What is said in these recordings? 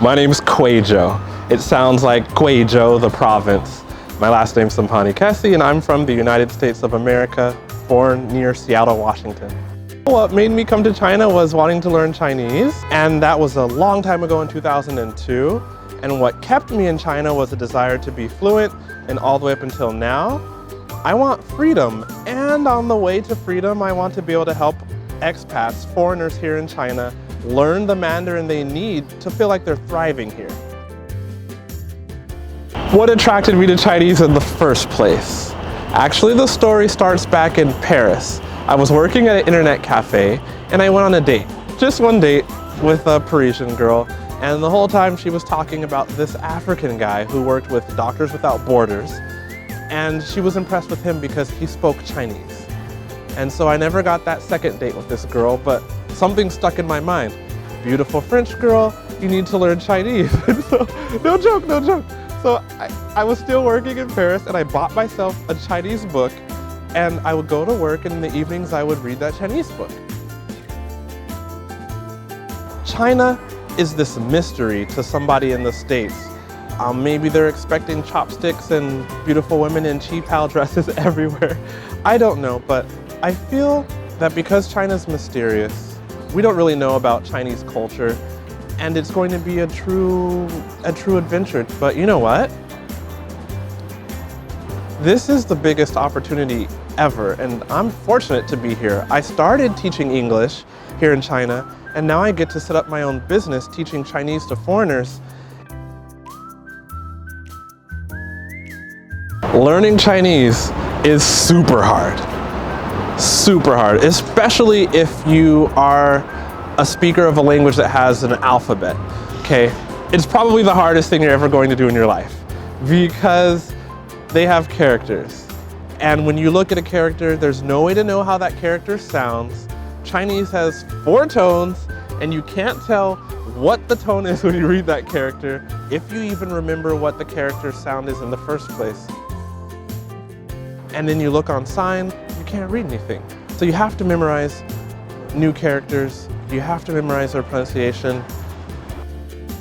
My name's Kwadwo. It sounds like Kwadwo, the province. My last name's Sampany Kessie, and I'm from the United States of America, born near Seattle, Washington. What made me come to China was wanting to learn Chinese, and that was a long time ago in 2002. And what kept me in China was a desire to be fluent, and all the way up until now, I want freedom. And on the way to freedom, I want to be able to help expats, foreigners here in China, learn the Mandarin they need to feel like they're thriving here. What attracted me to Chinese in the first place? Actually, the story starts back in Paris. I was working at an internet cafe and I went on a date, just one date with a Parisian girl, and the whole time she was talking about this African guy who worked with Doctors Without Borders, and she was impressed with him because he spoke Chinese. And so I never got that second date with this girl, but something stuck in my mind. Beautiful French girl, you need to learn Chinese. So, no joke. So I was still working in Paris and I bought myself a Chinese book, and I would go to work and in the evenings I would read that Chinese book. China is this mystery to somebody in the States. Maybe they're expecting chopsticks and beautiful women in cheap-pal dresses everywhere. I don't know, but I feel that because China's mysterious, we don't really know about Chinese culture, and it's going to be a true adventure. But you know what? This is the biggest opportunity ever, and I'm fortunate to be here. I started teaching English here in China, and now I get to set up my own business teaching Chinese to foreigners. Learning Chinese is super hard, especially if you are a speaker of a language that has an alphabet, okay? It's probably the hardest thing you're ever going to do in your life because they have characters. And when you look at a character, there's no way to know how that character sounds. Chinese has 4 tones, and you can't tell what the tone is when you read that character, if you even remember what the character's sound is in the first place. And then you look on sign, you can't read anything. So you have to memorize new characters, you have to memorize their pronunciation.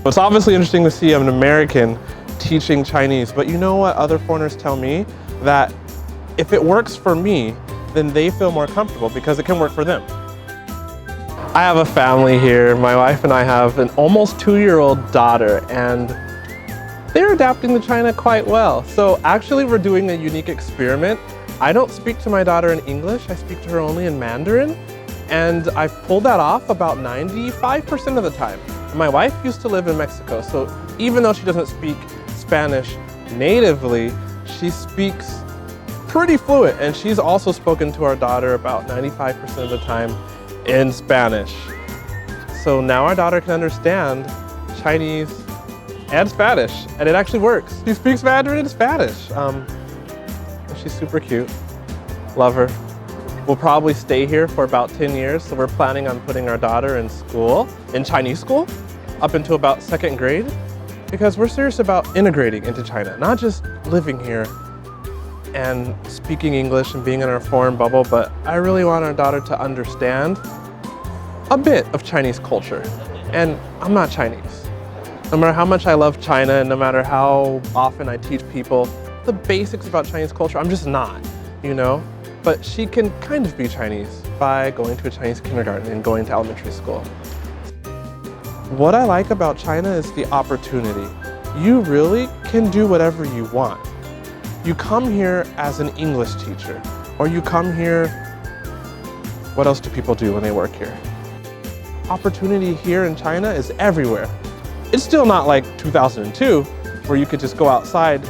It's obviously interesting to see an American teaching Chinese, but you know what other foreigners tell me? That if it works for me, then they feel more comfortable because it can work for them. I have a family here. My wife and I have an almost 2-year-old daughter, and they're adapting to China quite well. So actually we're doing a unique experiment. I don't speak to my daughter in English, I speak to her only in Mandarin, and I've pulled that off about 95% of the time. My wife used to live in Mexico, so even though she doesn't speak Spanish natively, she speaks pretty fluent, and she's also spoken to our daughter about 95% of the time in Spanish. So now our daughter can understand Chinese and Spanish, and it actually works. She speaks Mandarin and Spanish. She's super cute, love her. We'll probably stay here for about 10 years, so we're planning on putting our daughter in school, in Chinese school, up until about 2nd grade, because we're serious about integrating into China, not just living here and speaking English and being in our foreign bubble, but I really want our daughter to understand a bit of Chinese culture. And I'm not Chinese. No matter how much I love China and no matter how often I teach people the basics about Chinese culture, I'm just not, you know? But she can kind of be Chinese by going to a Chinese kindergarten and going to elementary school. What I like about China is the opportunity. You really can do whatever you want. You come here as an English teacher, or you come here, what else do people do when they work here? Opportunity here in China is everywhere. It's still not like 2002, where you could just go outside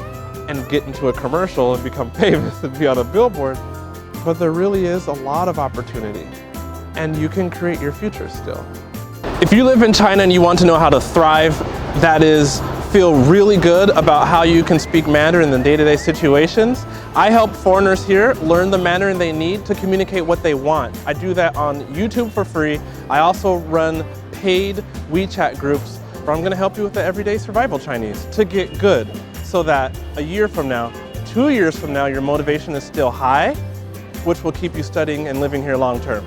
and get into a commercial and become famous and be on a billboard, but there really is a lot of opportunity, and you can create your future still. If you live in China and you want to know how to thrive, that is, feel really good about how you can speak Mandarin in day-to-day situations, I help foreigners here learn the Mandarin they need to communicate what they want. I do that on YouTube for free. I also run paid WeChat groups where I'm going to help you with the everyday survival Chinese to get good, so that a year from now, 2 years from now, your motivation is still high, which will keep you studying and living here long term.